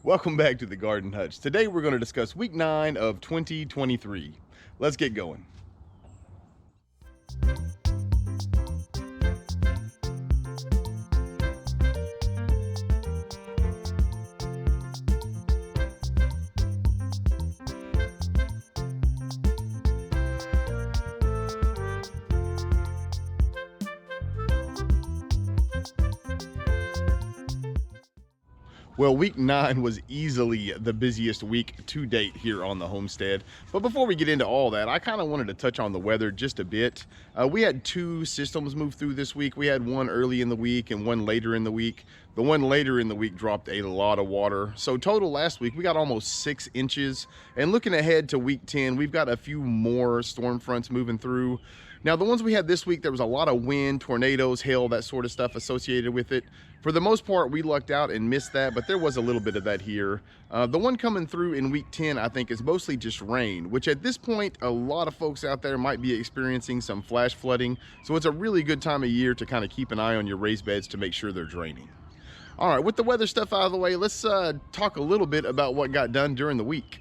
Welcome back to the Garden Hutch. Today we're going to discuss week 9 of 2023. Let's get going. Well, week 9 was easily the busiest week to date here on the homestead. But before we get into all that, I kind of wanted to touch on the weather just a bit. We had two systems move through this week. We had one early in the week and one later in the week. The one later in the week dropped a lot of water. So total last week, we got almost 6 inches. And looking ahead to week 10, we've got a few more storm fronts moving through. Now, the ones we had this week, there was a lot of wind, tornadoes, hail, that sort of stuff associated with it. For the most part, we lucked out and missed that, but there was a little bit of that here. The one coming through in week 10, I think, is mostly just rain, which at this point, a lot of folks out there might be experiencing some flash flooding. So it's a really good time of year to kind of keep an eye on your raised beds to make sure they're draining. All right, with the weather stuff out of the way, let's talk a little bit about what got done during the week.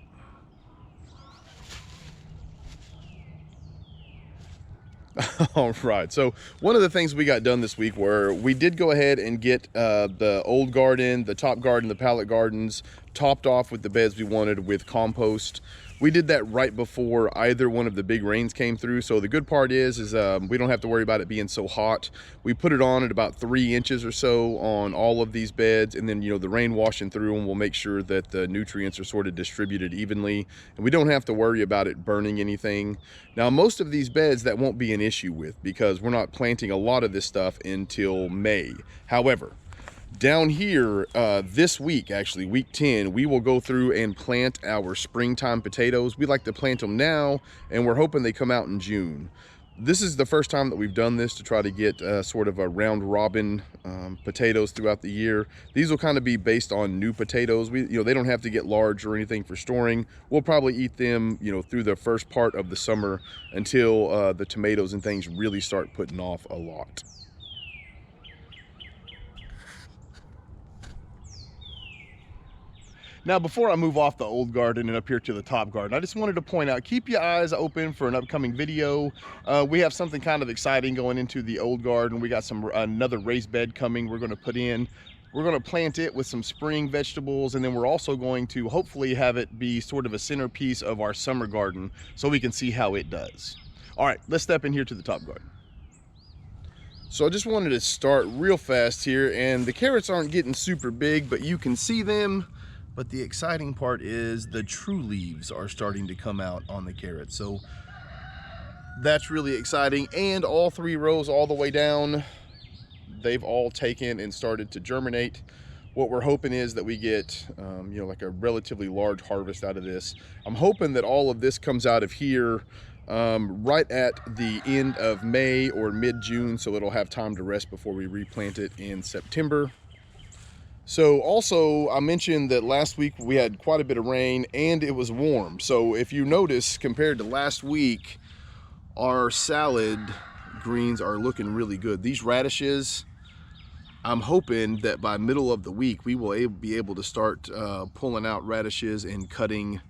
All right, so one of the things we got done this week were we did go ahead and get the old garden, the top garden, the pallet gardens topped off with the beds we wanted with compost. We did that right before either one of the big rains came through. So the good part is we don't have to worry about it being so hot. We put it on at about 3 inches or so on all of these beds. And then, the rain washing through them will make sure that the nutrients are sort of distributed evenly. And we don't have to worry about it burning anything. Now, most of these beds that won't be an issue with because we're not planting a lot of this stuff until May. However, down here this week, actually week 10, we will go through and plant our springtime potatoes. We like to plant them now, and we're hoping they come out in June. This is the first time that we've done this to try to get sort of a round robin potatoes throughout the year. These will kind of be based on new potatoes. They don't have to get large or anything for storing. We'll probably eat them, through the first part of the summer until the tomatoes and things really start putting off a lot. Now, before I move off the old garden and up here to the top garden, I just wanted to point out, keep your eyes open for an upcoming video. We have something kind of exciting going into the old garden. We got another raised bed coming we're going to put in. We're going to plant it with some spring vegetables, and then we're also going to hopefully have it be sort of a centerpiece of our summer garden so we can see how it does. All right, let's step in here to the top garden. So I just wanted to start real fast here, and the carrots aren't getting super big, but you can see them. But the exciting part is the true leaves are starting to come out on the carrots. So that's really exciting. And all 3 rows all the way down, they've all taken and started to germinate. What we're hoping is that we get, like a relatively large harvest out of this. I'm hoping that all of this comes out of here right at the end of May or mid-June, so it'll have time to rest before we replant it in September. So also, I mentioned that last week we had quite a bit of rain and it was warm. So if you notice, compared to last week, our salad greens are looking really good. These radishes, I'm hoping that by middle of the week, we will be able to start pulling out radishes and cutting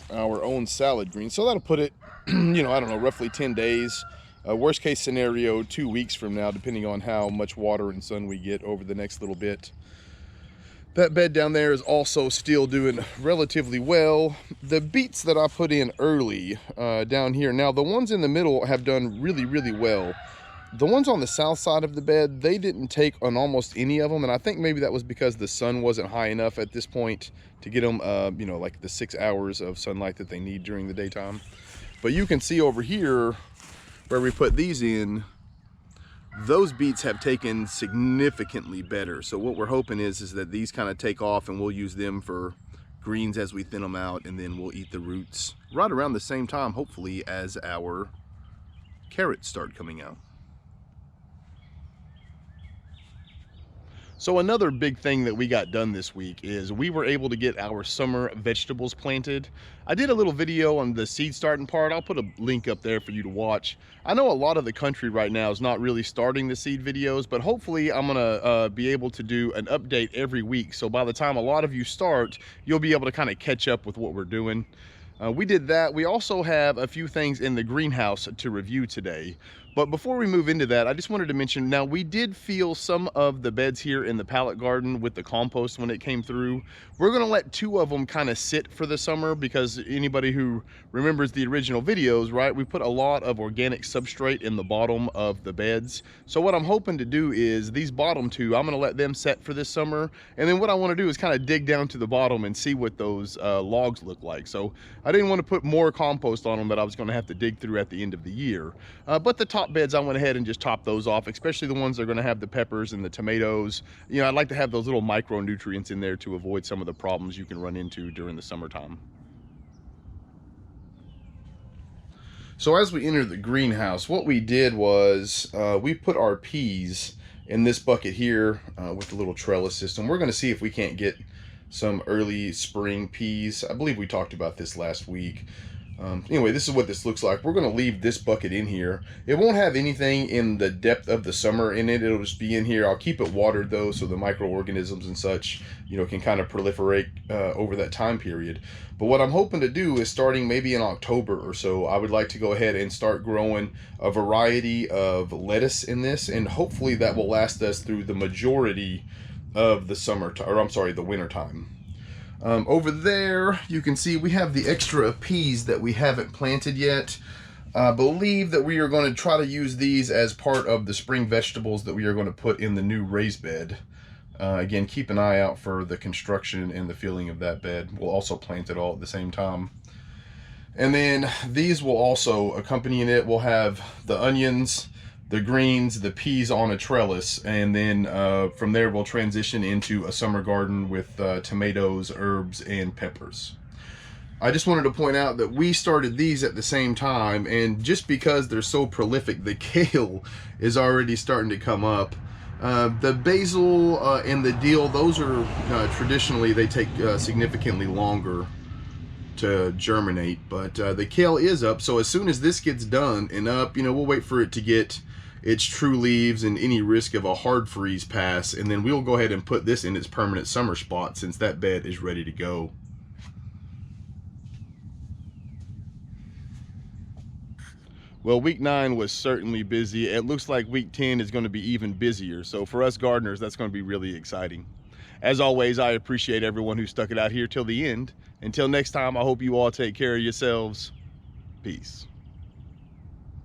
our own salad greens. So that'll put it, I don't know, roughly 10 days. Worst case scenario, 2 weeks from now, depending on how much water and sun we get over the next little bit. That bed down there is also still doing relatively well. The beets that I put in early down here, now the ones in the middle have done really, really well. The ones on the south side of the bed, they didn't take on almost any of them, and I think maybe that was because the sun wasn't high enough at this point to get them, like the 6 hours of sunlight that they need during the daytime. But you can see over here, where we put these in, those beets have taken significantly better. So what we're hoping is that these kind of take off, and we'll use them for greens as we thin them out, and then we'll eat the roots right around the same time, hopefully, as our carrots start coming out. So another big thing that we got done this week is we were able to get our summer vegetables planted. I did a little video on the seed starting part. I'll put a link up there for you to watch. I know a lot of the country right now is not really starting the seed videos, but hopefully I'm gonna be able to do an update every week. So by the time a lot of you start, you'll be able to kind of catch up with what we're doing. We did that. We also have a few things in the greenhouse to review today. But before we move into that, I just wanted to mention, now we did fill some of the beds here in the pallet garden with the compost when it came through. We're gonna let 2 of them kind of sit for the summer, because anybody who remembers the original videos, right, we put a lot of organic substrate in the bottom of the beds. So what I'm hoping to do is these bottom 2, I'm gonna let them set for this summer. And then what I wanna do is kind of dig down to the bottom and see what those logs look like. So I didn't want to put more compost on them that I was gonna have to dig through at the end of the year. But the top beds, I went ahead and just topped those off, especially the ones that are going to have the peppers and the tomatoes. You know, I'd like to have those little micronutrients in there to avoid some of the problems you can run into during the summertime. So as we enter the greenhouse, what we did was we put our peas in this bucket here with the little trellis system. We're going to see if we can't get some early spring peas. I believe we talked about this last week. Anyway, this is what this looks like. We're going to leave this bucket in here. It won't have anything in the depth of the summer in it. It'll just be in here. I'll keep it watered though, so the microorganisms and such, you know, can kind of proliferate over that time period. But what I'm hoping to do is, starting maybe in October or so, I would like to go ahead and start growing a variety of lettuce in this, and hopefully that will last us through the majority of the summer, or I'm sorry, the winter time. Over there, you can see we have the extra peas that we haven't planted yet. I believe that we are going to try to use these as part of the spring vegetables that we are going to put in the new raised bed. Again, keep an eye out for the construction and the filling of that bed. We'll also plant it all at the same time. And then these will also accompany it. We'll have the onions, the greens, the peas on a trellis, and then from there we'll transition into a summer garden with tomatoes, herbs, and peppers. I just wanted to point out that we started these at the same time, and just because they're so prolific, the kale is already starting to come up. The basil and the dill, those are traditionally, they take significantly longer to germinate, but the kale is up. So as soon as this gets done and up, you know, we'll wait for it to get its true leaves and any risk of a hard freeze pass, and then we'll go ahead and put this in its permanent summer spot since that bed is ready to go. Well, week 9 was certainly busy. It looks like week 10 is going to be even busier. So for us gardeners, that's going to be really exciting. As always, I appreciate everyone who stuck it out here till the end. Until next time, I hope you all take care of yourselves. Peace.